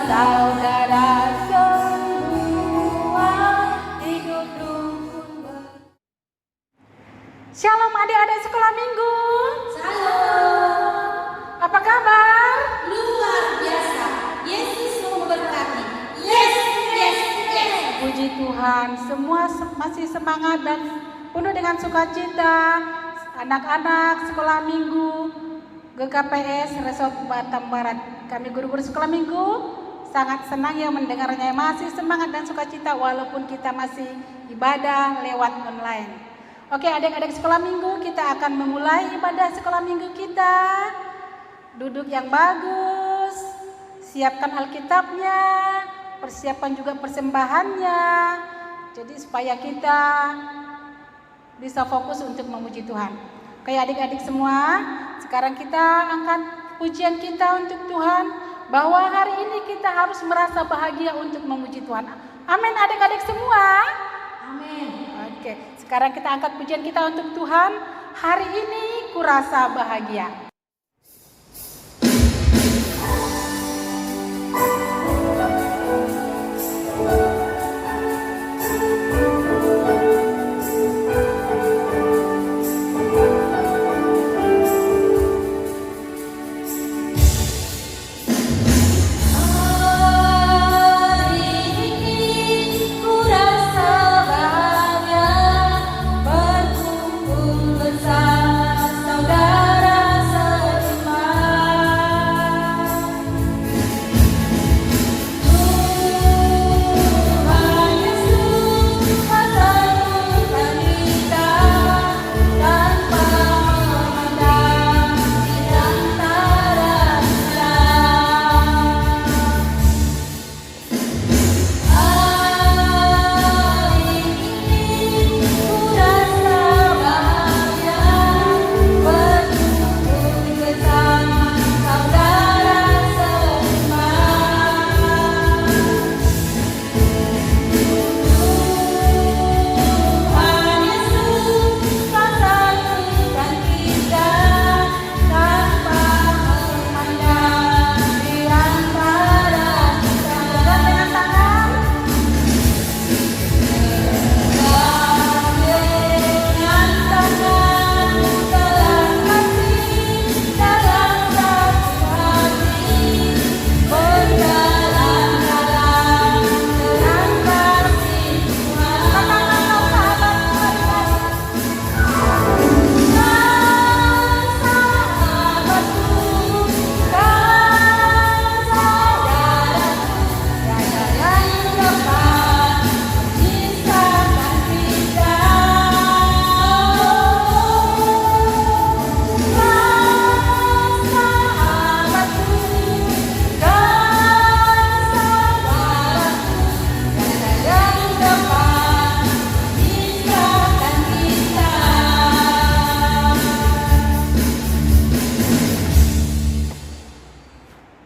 saudara semua, hidup rukun. Shalom adik-adik sekolah minggu. Shalom. Apa kabar? Luar biasa. Yesus memberkati. Yes, yes, yes. Puji Tuhan, semua masih semangat dan penuh dengan sukacita. Anak-anak sekolah minggu GKPS Resort Batam Barat. Kami guru-guru sekolah minggu sangat senang ya mendengarnya, masih semangat dan sukacita walaupun kita masih ibadah lewat online. Oke, adik-adik sekolah minggu, kita akan memulai ibadah sekolah minggu kita. Duduk yang bagus, siapkan Alkitabnya, persiapkan juga persembahannya. Jadi supaya kita bisa fokus untuk memuji Tuhan. Oke adik-adik semua, sekarang kita angkat pujian kita untuk Tuhan, bahwa hari ini kita harus merasa bahagia untuk memuji Tuhan. Amin adik-adik semua. Amin. Oke, sekarang kita angkat pujian kita untuk Tuhan. Hari ini kurasa bahagia.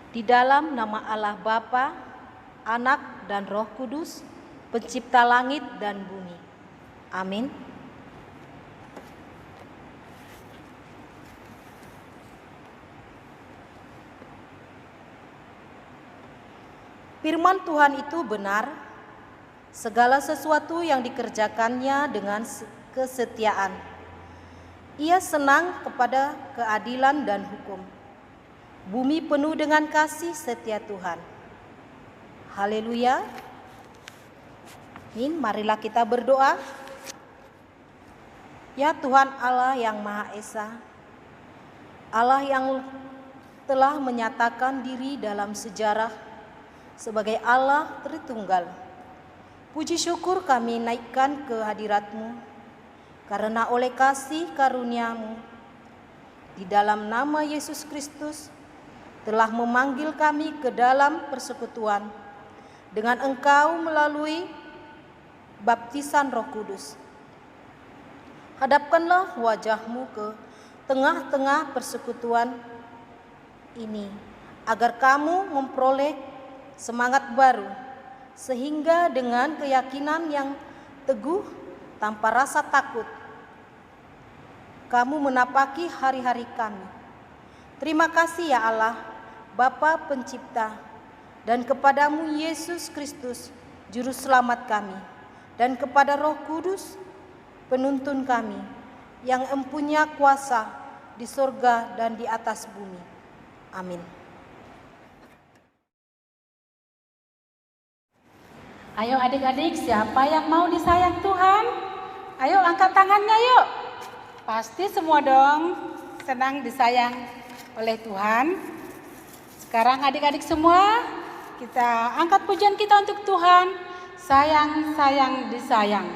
Di dalam nama Allah Bapa, Anak dan Roh Kudus, Pencipta langit dan bumi. Amin. Firman Tuhan itu benar, segala sesuatu yang dikerjakannya dengan kesetiaan. Ia senang kepada keadilan dan hukum. Bumi penuh dengan kasih setia Tuhan. Haleluya. Marilah kita berdoa. Ya Tuhan Allah yang Maha Esa, Allah yang telah menyatakan diri dalam sejarah sebagai Allah Tritunggal. Puji syukur kami naikkan ke hadirat-Mu, karena oleh kasih karunia-Mu, di dalam nama Yesus Kristus, telah memanggil kami ke dalam persekutuan dengan Engkau melalui baptisan Roh Kudus. Hadapkanlah wajah-Mu ke tengah-tengah persekutuan ini, agar kamu memperoleh semangat baru, sehingga dengan keyakinan yang teguh tanpa rasa takut, kamu menapaki hari-hari kami. Terima kasih ya Allah, Bapa Pencipta dan kepadamu Yesus Kristus, Juru Selamat kami, dan kepada Roh Kudus, penuntun kami, yang empunya kuasa di surga dan di atas bumi. Amin. Ayo adik-adik, siapa yang mau disayang Tuhan? Ayo angkat tangannya yuk. Pasti semua dong senang disayang oleh Tuhan. Sekarang adik-adik semua, kita angkat pujian kita untuk Tuhan. Sayang, sayang, disayang.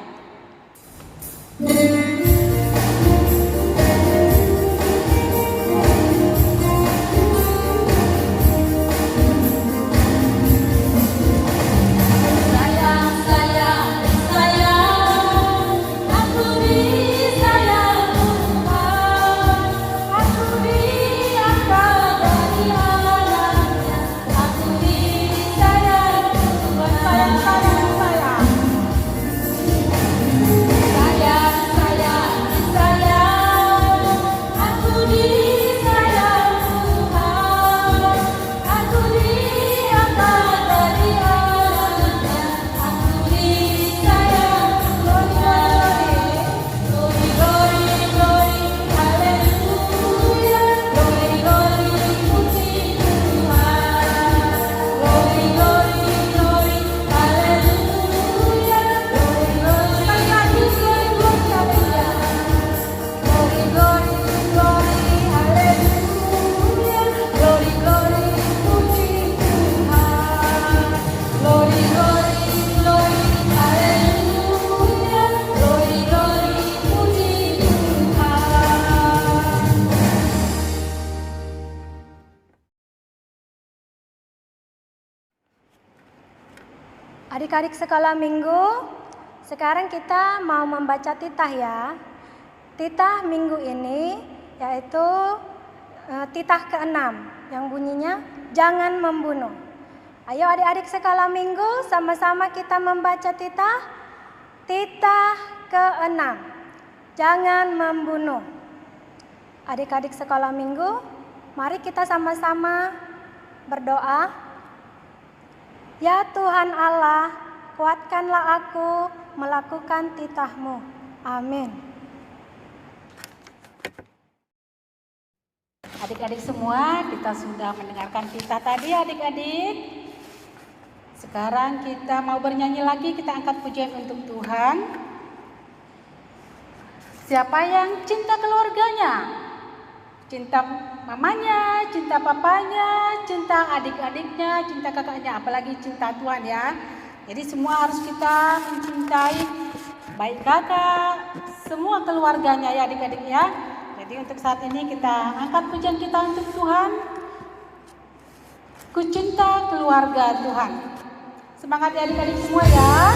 Sayang, sayang, sayang, aku disayang Tuhan, aku diangkat dari anaknya, aku disayang Tuhan. Sayang, sayang, sayang. Sayang, sayang, sayang, aku disayang Tuhan, aku diangkat dari anaknya, aku disayang Tuhan. Glory, glory, glory, haleluya, glory, glory, puji Tuhan. Glory, glory, glory, haleluya, glory, glory, Glory, glory, glory, haleluya. Glory, glory, puji Tuhan. Glory, glory, glory, haleluya. Glory, glory, puji Tuhan. Adik-adik sekolah minggu, sekarang kita mau membaca titah ya. Titah minggu ini yaitu titah ke-6 yang bunyinya jangan membunuh. Ayo adik-adik sekolah minggu sama-sama kita membaca titah ke-6. Jangan membunuh. Adik-adik sekolah minggu, mari kita sama-sama berdoa. Ya Tuhan Allah, kuatkanlah aku melakukan titah-Mu. Amin. Adik-adik semua, kita sudah mendengarkan titah tadi adik-adik. Sekarang kita mau bernyanyi lagi, kita angkat pujian untuk Tuhan. Siapa yang cinta keluarganya? Cinta mamanya, cinta papanya, cinta adik-adiknya, cinta kakaknya, apalagi cinta Tuhan ya. Jadi semua harus kita mencintai baik kakak, semua keluarganya ya adik-adik ya. Jadi untuk saat ini kita angkat pujian kita untuk Tuhan. Ku cinta keluarga Tuhan. Semangat ya adik-adik semua ya.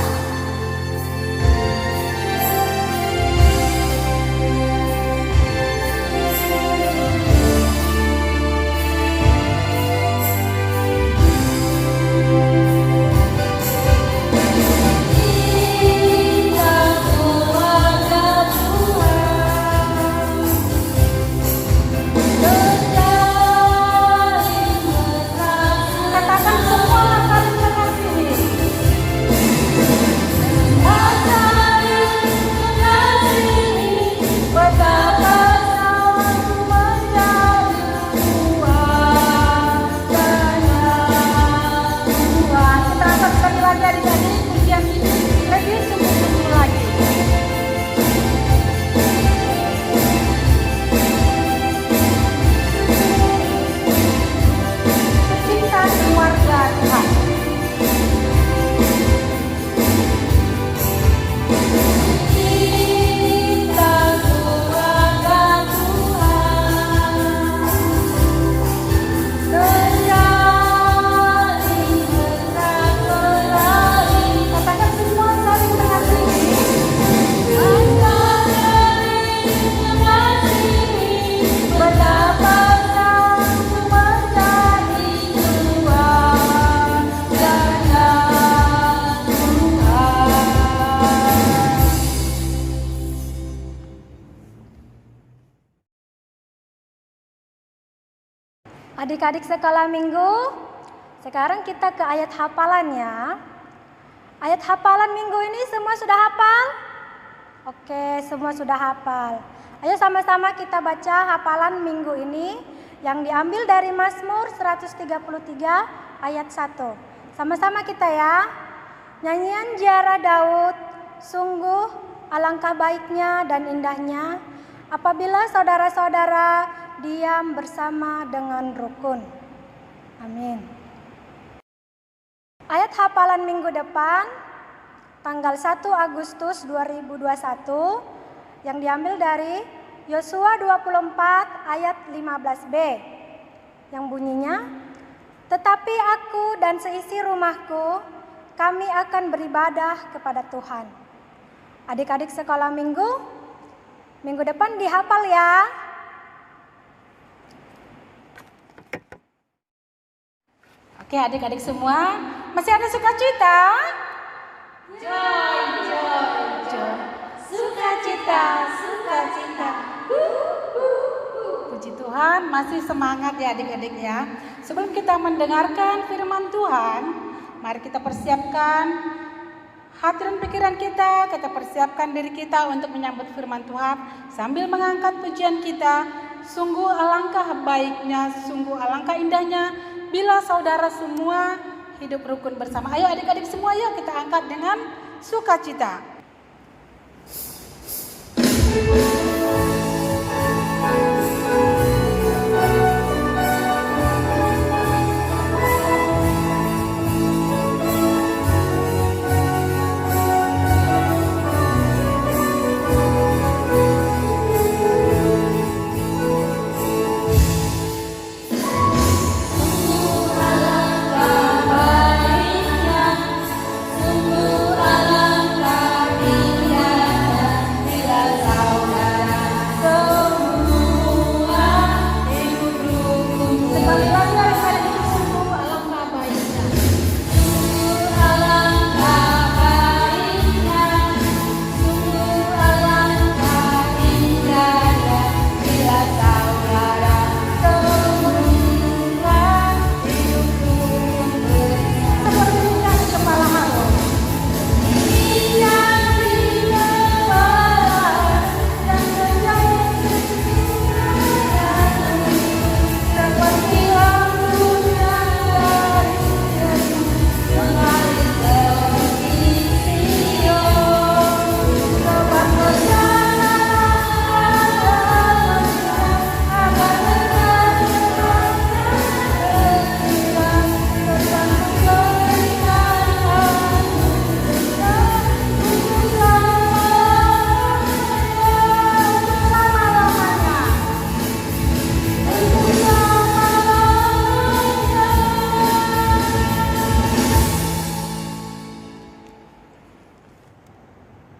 Katakan semua saling mengasihi. Adik-adik sekolah minggu, Sekarang kita ke ayat hafalannya. Ayat hafalan minggu ini semua sudah hafal? Oke, semua sudah hafal. Ayo sama-sama kita baca hafalan minggu ini yang diambil dari Mazmur 133 ayat 1. Sama-sama kita ya. Nyanyian Ziarah Daud, sungguh alangkah baiknya dan indahnya apabila saudara-saudara diam bersama dengan rukun. Amin. Ayat hafalan minggu depan tanggal 1 Agustus 2021 yang diambil dari Yosua 24 ayat 15b yang bunyinya, tetapi aku dan seisi rumahku kami akan beribadah kepada Tuhan. Adik-adik sekolah minggu depan dihafal ya. Oke adik-adik semua, masih ada sukacita? Joy, sukacita, sukacita. Puji Tuhan, masih semangat ya adik-adik ya. Sebelum kita mendengarkan firman Tuhan, mari kita persiapkan hati dan pikiran kita persiapkan diri kita untuk menyambut firman Tuhan sambil mengangkat pujian kita. Sungguh alangkah baiknya, sungguh alangkah indahnya bila saudara semua hidup rukun bersama. Ayo adik-adik semua, yuk kita angkat dengan sukacita.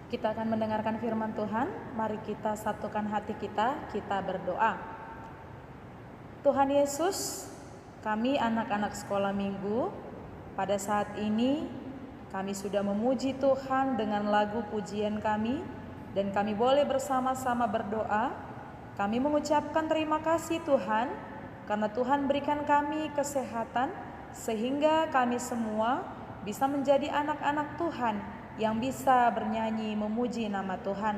Kita akan mendengarkan firman Tuhan. Mari kita satukan hati kita berdoa. Tuhan Yesus, kami anak-anak sekolah minggu, pada saat ini kami sudah memuji Tuhan dengan lagu pujian kami, dan kami boleh bersama-sama berdoa. Kami mengucapkan terima kasih Tuhan, karena Tuhan berikan kami kesehatan, sehingga kami semua bisa menjadi anak-anak Tuhan yang bisa bernyanyi memuji nama Tuhan.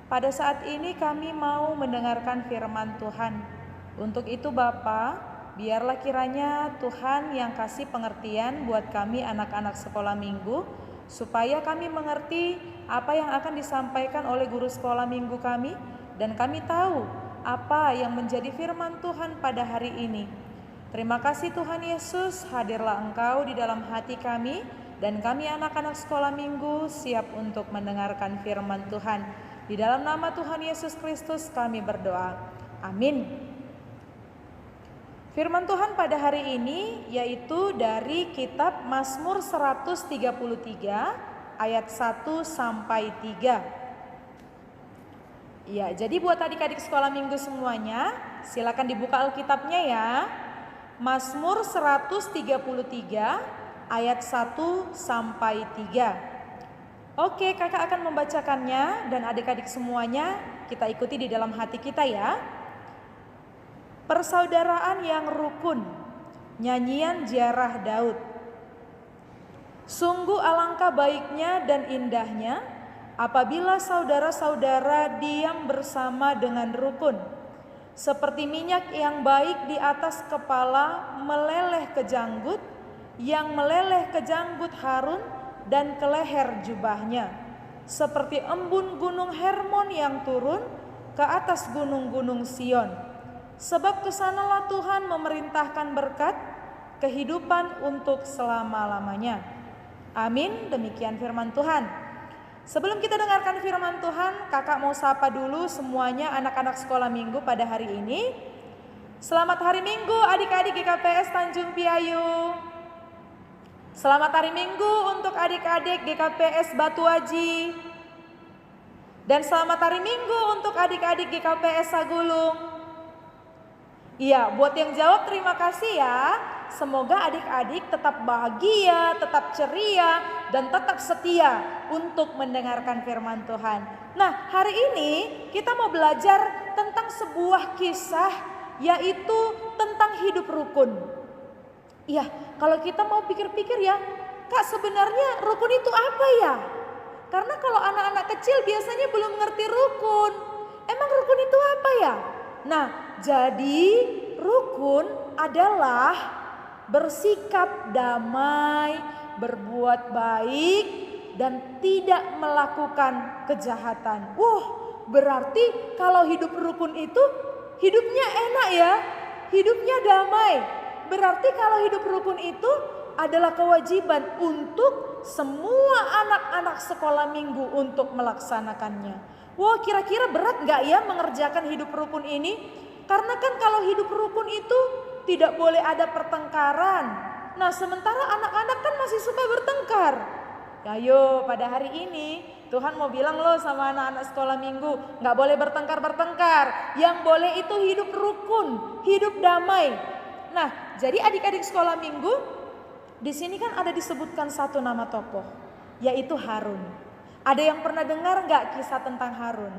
Pada saat ini kami mau mendengarkan firman Tuhan. Untuk itu Bapa, biarlah kiranya Tuhan yang kasih pengertian buat kami anak-anak sekolah minggu, supaya kami mengerti apa yang akan disampaikan oleh guru sekolah minggu kami, dan kami tahu apa yang menjadi firman Tuhan pada hari ini. Terima kasih Tuhan Yesus, hadirlah Engkau di dalam hati kami, dan kami anak-anak sekolah minggu siap untuk mendengarkan firman Tuhan. Di dalam nama Tuhan Yesus Kristus kami berdoa. Amin. Firman Tuhan pada hari ini yaitu dari kitab Mazmur 133 ayat 1 sampai 3. Ya, jadi buat adik-adik sekolah minggu semuanya, silakan dibuka Alkitabnya ya. Mazmur 133 ayat 1 sampai 3. Oke, kakak akan membacakannya dan adik-adik semuanya kita ikuti di dalam hati kita ya. Persaudaraan yang rukun. Nyanyian Ziarah Daud. Sungguh alangkah baiknya dan indahnya apabila saudara-saudara diam bersama dengan rukun, seperti minyak yang baik di atas kepala meleleh ke janggut, yang meleleh ke janggut Harun dan ke leher jubahnya, seperti embun gunung Hermon yang turun ke atas gunung-gunung Sion. Sebab kesanalah Tuhan memerintahkan berkat, kehidupan untuk selama-lamanya. Amin, demikian firman Tuhan. Sebelum kita dengarkan firman Tuhan, kakak mau sapa dulu semuanya anak-anak sekolah minggu pada hari ini. Selamat hari Minggu adik-adik GKPS Tanjung Piayu. Selamat hari Minggu untuk adik-adik GKPS Batu Aji. Dan selamat hari Minggu untuk adik-adik GKPS Sagulung. Iya, buat yang jawab terima kasih ya. Semoga adik-adik tetap bahagia, tetap ceria, dan tetap setia untuk mendengarkan firman Tuhan. Nah, hari ini kita mau belajar tentang sebuah kisah, yaitu tentang hidup rukun. Iya, kalau kita mau pikir-pikir ya, Kak, sebenarnya rukun itu apa ya? Karena kalau anak-anak kecil biasanya belum ngerti rukun. Emang rukun itu apa ya? Nah, jadi rukun adalah bersikap damai, berbuat baik, dan tidak melakukan kejahatan. Wah, berarti kalau hidup rukun itu hidupnya enak ya, hidupnya damai. Berarti kalau hidup rukun itu adalah kewajiban untuk semua anak-anak sekolah minggu untuk melaksanakannya. Wah, kira-kira berat gak ya mengerjakan hidup rukun ini? Karena kan kalau hidup rukun itu tidak boleh ada pertengkaran. Nah, sementara anak-anak kan masih suka bertengkar. Ayo, pada hari ini Tuhan mau bilang loh sama anak-anak sekolah minggu, gak boleh bertengkar-bertengkar. Yang boleh itu hidup rukun, hidup damai. Nah, jadi adik-adik sekolah minggu, di sini kan ada disebutkan satu nama tokoh, yaitu Harun. Ada yang pernah dengar gak kisah tentang Harun?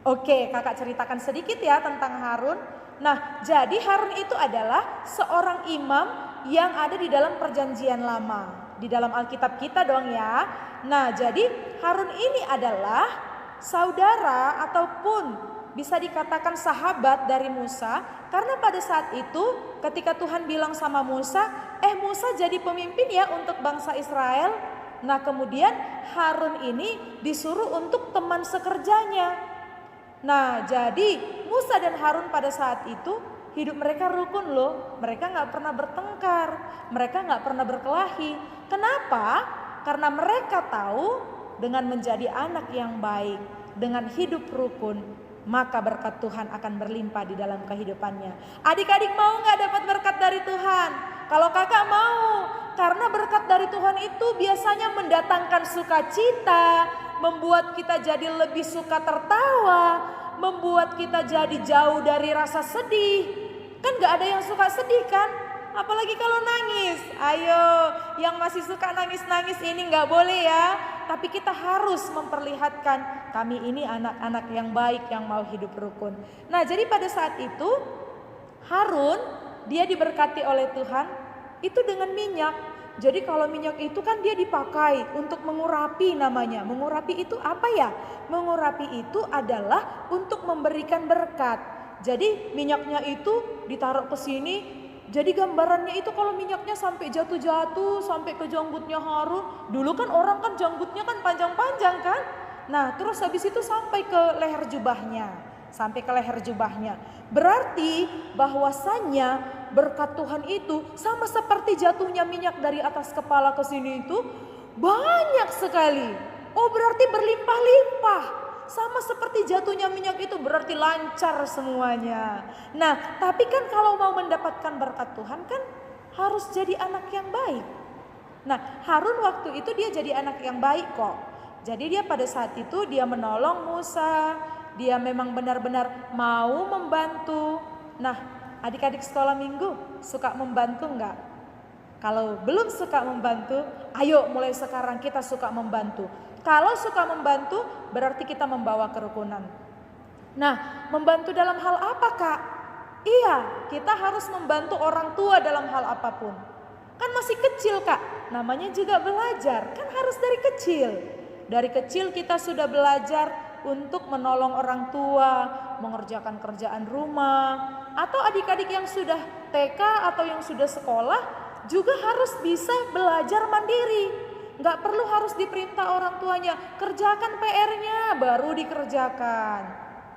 Oke, kakak ceritakan sedikit ya tentang Harun. Nah, jadi Harun itu adalah seorang imam yang ada di dalam perjanjian lama. Di dalam Alkitab kita dong ya. Nah, jadi Harun ini adalah saudara ataupun bisa dikatakan sahabat dari Musa. Karena pada saat itu ketika Tuhan bilang sama Musa, Musa jadi pemimpin ya untuk bangsa Israel. Nah, kemudian Harun ini disuruh untuk teman sekerjanya. Nah, jadi Musa dan Harun pada saat itu hidup mereka rukun loh. Mereka gak pernah bertengkar, mereka gak pernah berkelahi. Kenapa? Karena mereka tahu dengan menjadi anak yang baik, dengan hidup rukun, maka berkat Tuhan akan berlimpah di dalam kehidupannya. Adik-adik mau gak dapat berkat dari Tuhan? Kalau kakak mau, karena berkat dari Tuhan itu biasanya mendatangkan sukacita, membuat kita jadi lebih suka tertawa, membuat kita jadi jauh dari rasa sedih. Kan gak ada yang suka sedih kan? Apalagi kalau nangis. Ayo, yang masih suka nangis-nangis ini gak boleh ya. Tapi kita harus memperlihatkan kami ini anak-anak yang baik yang mau hidup rukun. Nah, jadi pada saat itu Harun dia diberkati oleh Tuhan itu dengan minyak. Jadi kalau minyak itu kan dia dipakai untuk mengurapi namanya. Mengurapi itu apa ya? Mengurapi itu adalah untuk memberikan berkat. Jadi minyaknya itu ditaruh ke sini. Jadi gambarannya itu kalau minyaknya sampai jatuh-jatuh sampai ke janggutnya Harun. Dulu kan orang kan janggutnya kan panjang-panjang kan. Nah, terus habis itu sampai ke leher jubahnya. Sampai ke leher jubahnya. Berarti bahwasannya berkat Tuhan itu sama seperti jatuhnya minyak dari atas kepala ke sini itu banyak sekali. Oh, berarti berlimpah-limpah. Sama seperti jatuhnya minyak itu berarti lancar semuanya. Nah, tapi kan kalau mau mendapatkan berkat Tuhan kan harus jadi anak yang baik. Nah, Harun waktu itu dia jadi anak yang baik kok. Jadi dia pada saat itu dia menolong Musa. Dia memang benar-benar mau membantu. Nah, adik-adik sekolah minggu suka membantu enggak? Kalau belum suka membantu, ayo mulai sekarang kita suka membantu. Kalau suka membantu berarti kita membawa kerukunan. Nah, membantu dalam hal apa, Kak? Iya, kita harus membantu orang tua dalam hal apapun. Kan masih kecil Kak, namanya juga belajar, kan harus dari kecil. Dari kecil kita sudah belajar untuk menolong orang tua, mengerjakan kerjaan rumah, atau adik-adik yang sudah TK atau yang sudah sekolah juga harus bisa belajar mandiri. Nggak perlu harus diperintah orang tuanya, kerjakan PR-nya baru dikerjakan.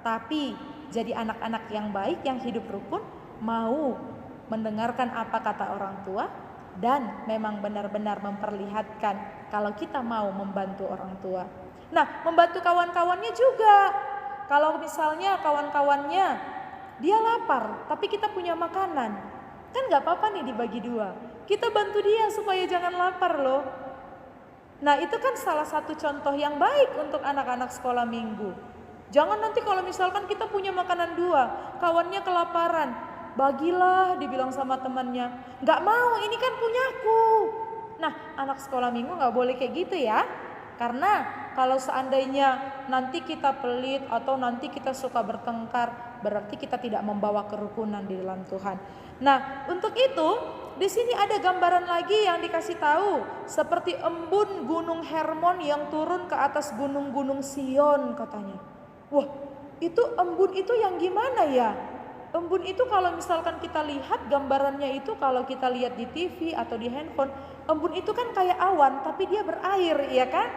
Tapi jadi anak-anak yang baik, yang hidup rukun, mau mendengarkan apa kata orang tua dan memang benar-benar memperlihatkan kalau kita mau membantu orang tua. Nah, membantu kawan-kawannya juga. Kalau misalnya kawan-kawannya dia lapar, tapi kita punya makanan, kan nggak apa-apa nih dibagi dua. Kita bantu dia supaya jangan lapar loh. Nah, itu kan salah satu contoh yang baik untuk anak-anak sekolah minggu. Jangan nanti kalau misalkan kita punya makanan dua, kawannya kelaparan, bagilah dibilang sama temannya. Nggak mau, ini kan punyaku. Nah, anak sekolah minggu nggak boleh kayak gitu ya. Karena kalau seandainya nanti kita pelit atau nanti kita suka bertengkar, berarti kita tidak membawa kerukunan di dalam Tuhan. Nah, untuk itu di sini ada gambaran lagi yang dikasih tahu seperti embun gunung Hermon yang turun ke atas gunung-gunung Sion katanya. Wah, itu embun itu yang gimana ya? Embun itu kalau misalkan kita lihat gambarannya itu, kalau kita lihat di TV atau di handphone, embun itu kan kayak awan tapi dia berair, ya kan?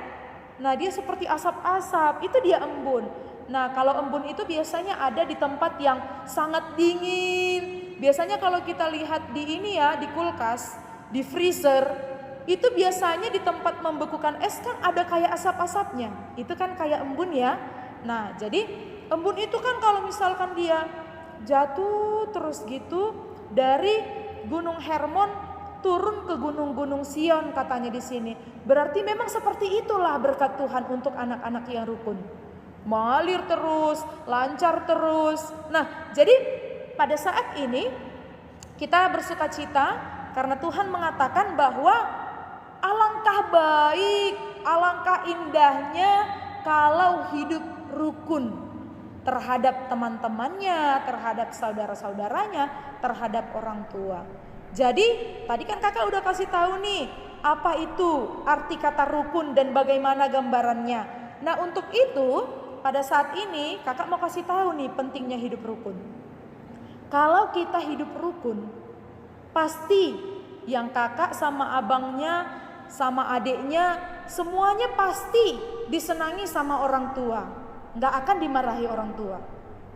Nah, dia seperti asap-asap, itu dia embun. Nah, kalau embun itu biasanya ada di tempat yang sangat dingin. Biasanya kalau kita lihat di ini ya, di kulkas, di freezer, itu biasanya di tempat membekukan es kan ada kayak asap-asapnya. Itu kan kayak embun ya. Nah, jadi embun itu kan kalau misalkan dia jatuh terus gitu dari Gunung Hermon turun ke gunung-gunung Sion katanya di sini. Berarti memang seperti itulah berkat Tuhan untuk anak-anak yang rukun. Mengalir terus, lancar terus. Nah, jadi pada saat ini kita bersukacita karena Tuhan mengatakan bahwa alangkah baik, alangkah indahnya kalau hidup rukun terhadap teman-temannya, terhadap saudara-saudaranya, terhadap orang tua. Jadi tadi kan kakak udah kasih tahu nih apa itu arti kata rukun dan bagaimana gambarannya. Nah, untuk itu pada saat ini kakak mau kasih tahu nih pentingnya hidup rukun. Kalau kita hidup rukun, pasti yang kakak sama abangnya, sama adiknya, semuanya pasti disenangi sama orang tua. Nggak akan dimarahi orang tua.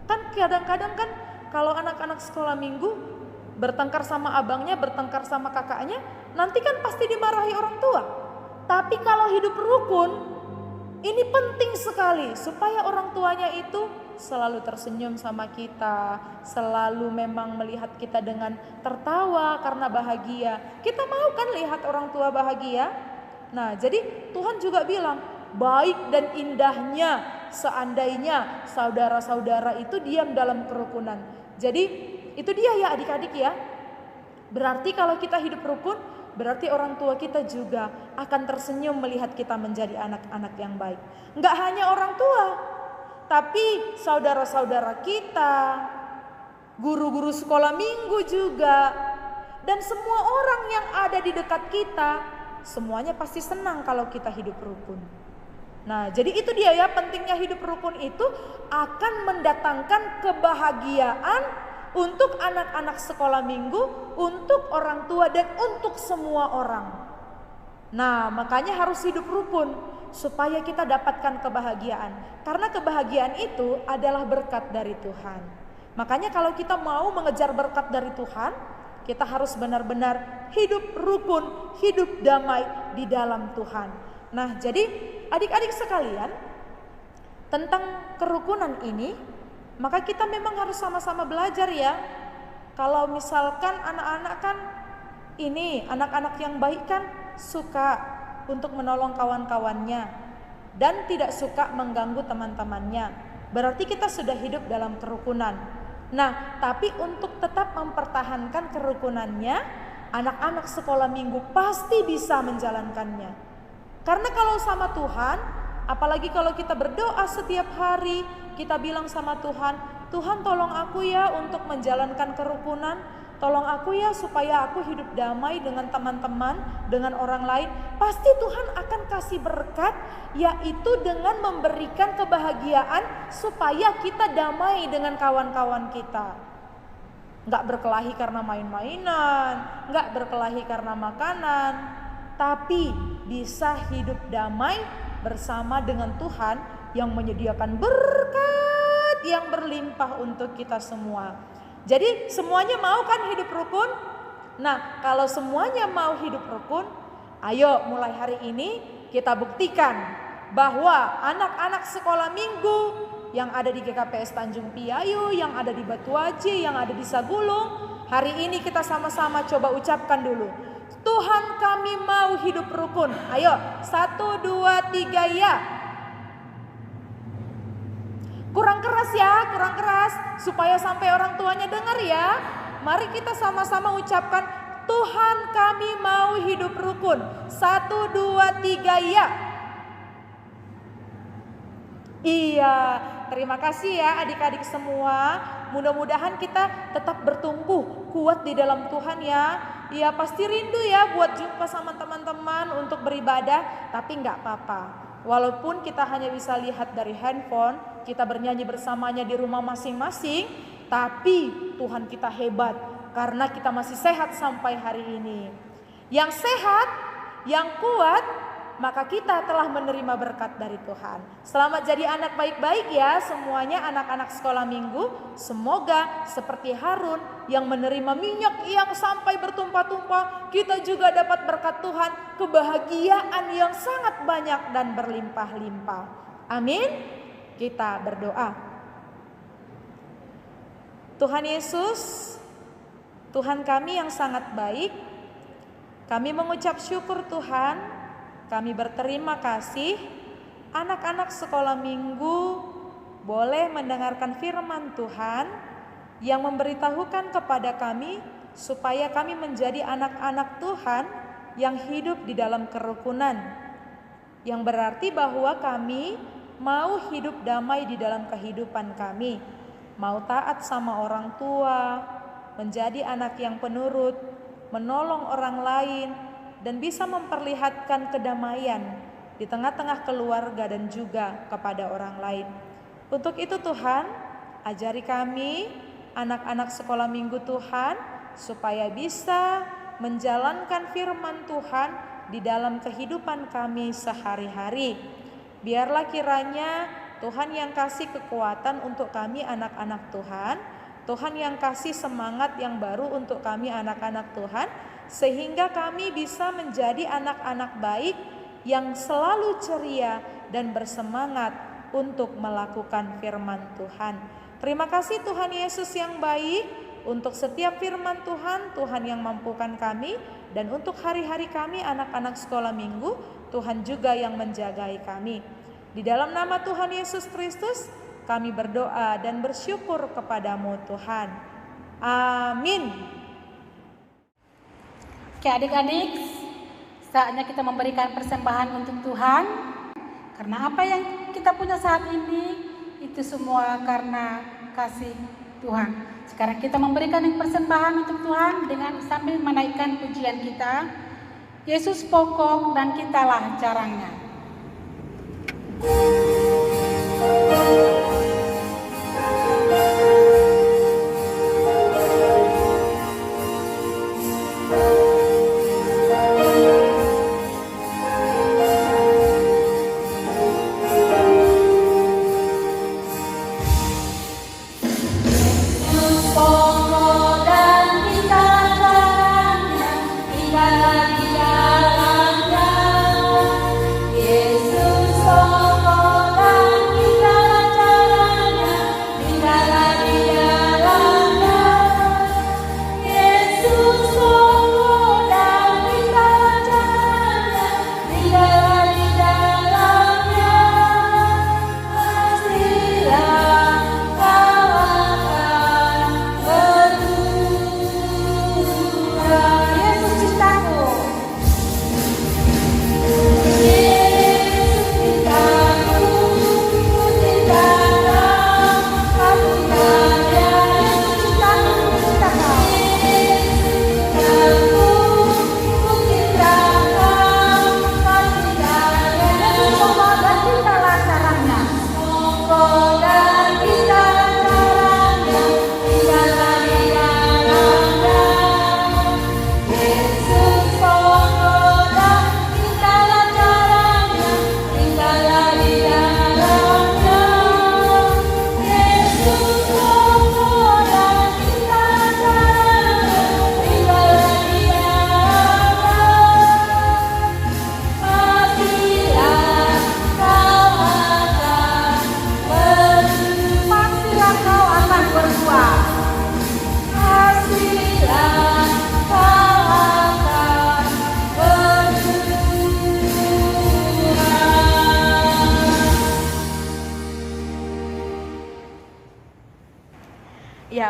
Kan kadang-kadang kan kalau anak-anak sekolah minggu bertengkar sama abangnya, bertengkar sama kakaknya, nanti kan pasti dimarahi orang tua. Tapi kalau hidup rukun, ini penting sekali supaya orang tuanya itu selalu tersenyum sama kita, selalu memang melihat kita dengan tertawa karena bahagia. Kita mau kan lihat orang tua bahagia? Nah, jadi Tuhan juga bilang, baik dan indahnya seandainya saudara-saudara itu diam dalam kerukunan. Jadi itu dia ya adik-adik ya. Berarti kalau kita hidup rukun, berarti orang tua kita juga akan tersenyum melihat kita menjadi anak-anak yang baik. Enggak hanya orang tua, tapi saudara-saudara kita, guru-guru sekolah minggu juga, dan semua orang yang ada di dekat kita, semuanya pasti senang kalau kita hidup rukun. Nah, jadi itu dia ya, pentingnya hidup rukun itu akan mendatangkan kebahagiaan untuk anak-anak sekolah minggu, untuk orang tua dan untuk semua orang. Nah, makanya harus hidup rukun supaya kita dapatkan kebahagiaan. Karena kebahagiaan itu adalah berkat dari Tuhan. Makanya kalau kita mau mengejar berkat dari Tuhan, kita harus benar-benar hidup rukun, hidup damai di dalam Tuhan. Nah, jadi adik-adik sekalian, tentang kerukunan ini, maka kita memang harus sama-sama belajar ya. Kalau misalkan anak-anak kan ini, anak-anak yang baik kan suka untuk menolong kawan-kawannya dan tidak suka mengganggu teman-temannya. Berarti kita sudah hidup dalam kerukunan. Nah, tapi untuk tetap mempertahankan kerukunannya, anak-anak sekolah minggu pasti bisa menjalankannya. Karena kalau sama Tuhan, apalagi kalau kita berdoa setiap hari, kita bilang sama Tuhan, Tuhan tolong aku ya untuk menjalankan kerukunan. Tolong aku ya supaya aku hidup damai dengan teman-teman, dengan orang lain. Pasti Tuhan akan kasih berkat, yaitu dengan memberikan kebahagiaan supaya kita damai dengan kawan-kawan kita. Nggak berkelahi karena main-mainan, nggak berkelahi karena makanan, tapi bisa hidup damai bersama dengan Tuhan yang menyediakan berkat yang berlimpah untuk kita semua. Jadi semuanya mau kan hidup rukun? Nah, kalau semuanya mau hidup rukun, ayo mulai hari ini kita buktikan bahwa anak-anak sekolah minggu yang ada di GKPS Tanjung Piayu, yang ada di Batuaji, yang ada di Sagulung, hari ini kita sama-sama coba ucapkan dulu. Tuhan, kami mau hidup rukun. Ayo, 1, 2, 3 ya. Kurang keras ya, kurang keras, supaya sampai orang tuanya dengar ya. Mari kita sama-sama ucapkan, Tuhan kami mau hidup rukun. 1, 2, 3 ya. Iya, terima kasih ya adik-adik semua. Mudah-mudahan kita tetap bertumbuh kuat di dalam Tuhan ya. Iya, pasti rindu ya buat jumpa sama teman-teman untuk beribadah, tapi nggak apa-apa. Walaupun kita hanya bisa lihat dari handphone, kita bernyanyi bersamanya di rumah masing-masing, tapi Tuhan kita hebat karena kita masih sehat sampai hari ini. Yang sehat, yang kuat, maka kita telah menerima berkat dari Tuhan. Selamat jadi anak baik-baik ya semuanya, anak-anak sekolah minggu. Semoga seperti Harun yang menerima minyak yang sampai bertumpah-tumpah, kita juga dapat berkat Tuhan, kebahagiaan yang sangat banyak dan berlimpah-limpah. Amin. Kita berdoa. Tuhan Yesus, Tuhan kami yang sangat baik, kami mengucap syukur Tuhan. Kami berterima kasih anak-anak sekolah minggu boleh mendengarkan firman Tuhan yang memberitahukan kepada kami supaya kami menjadi anak-anak Tuhan yang hidup di dalam kerukunan. Yang berarti bahwa kami mau hidup damai di dalam kehidupan kami, mau taat sama orang tua, menjadi anak yang penurut, menolong orang lain, dan bisa memperlihatkan kedamaian di tengah-tengah keluarga dan juga kepada orang lain. Untuk itu Tuhan, ajari kami anak-anak sekolah minggu Tuhan supaya bisa menjalankan firman Tuhan di dalam kehidupan kami sehari-hari. Biarlah kiranya Tuhan yang kasih kekuatan untuk kami anak-anak Tuhan, Tuhan yang kasih semangat yang baru untuk kami anak-anak Tuhan, sehingga kami bisa menjadi anak-anak baik yang selalu ceria dan bersemangat untuk melakukan firman Tuhan. Terima kasih Tuhan Yesus yang baik untuk setiap firman Tuhan, Tuhan yang mampukan kami, dan untuk hari-hari kami anak-anak sekolah minggu, Tuhan juga yang menjagai kami. Di dalam nama Tuhan Yesus Kristus, kami berdoa dan bersyukur kepadamu Tuhan. Amin. Oke adik-adik, saatnya kita memberikan persembahan untuk Tuhan. Karena apa yang kita punya saat ini, itu semua karena kasih Tuhan. Sekarang kita memberikan yang persembahan untuk Tuhan dengan sambil menaikkan pujian kita. Yesus pokok dan kitalah caranya.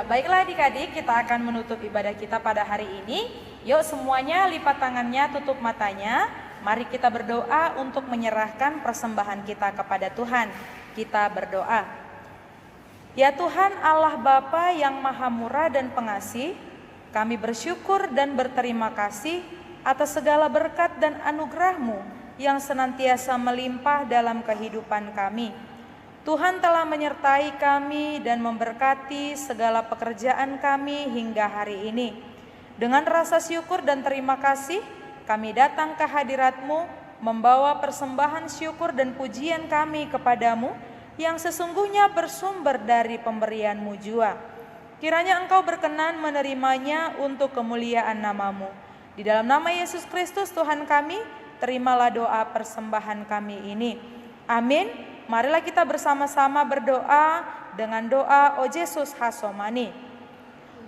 Baiklah adik-adik, kita akan menutup ibadah kita pada hari ini. Yuk semuanya lipat tangannya, tutup matanya. Mari kita berdoa untuk menyerahkan persembahan kita kepada Tuhan. Kita berdoa. Ya Tuhan Allah Bapa yang Maha Murah dan Pengasih, kami bersyukur dan berterima kasih atas segala berkat dan anugerah-Mu yang senantiasa melimpah dalam kehidupan kami. Tuhan telah menyertai kami dan memberkati segala pekerjaan kami hingga hari ini. Dengan rasa syukur dan terima kasih, kami datang ke hadirat-Mu, membawa persembahan syukur dan pujian kami kepadamu, yang sesungguhnya bersumber dari pemberian-Mu jua. Kiranya Engkau berkenan menerimanya untuk kemuliaan nama-Mu. Di dalam nama Yesus Kristus Tuhan kami, terimalah doa persembahan kami ini. Amin. Marilah kita bersama-sama berdoa dengan doa O Yesus Hasomani.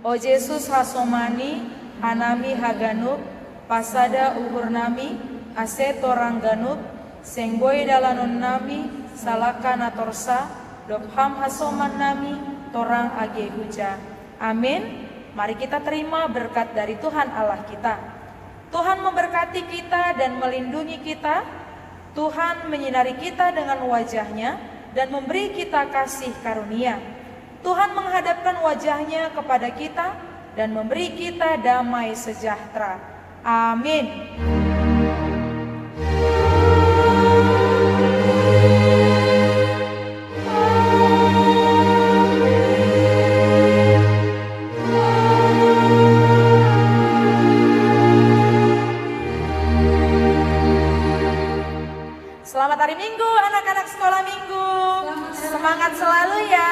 O Yesus Hasomani, Hanami Haganub, Pasada Ukur Nami, Ase Torang Ganub, Sengboy Dalanon Nami, Salakana Torsa, Dobham Hasoman Nami, Torang Age Huja. Amin. Mari kita terima berkat dari Tuhan Allah kita. Tuhan memberkati kita dan melindungi kita. Tuhan menyinari kita dengan wajah-Nya dan memberi kita kasih karunia. Tuhan menghadapkan wajah-Nya kepada kita dan memberi kita damai sejahtera. Amin. Selamat hari Minggu anak-anak sekolah minggu. Semangat selalu ya.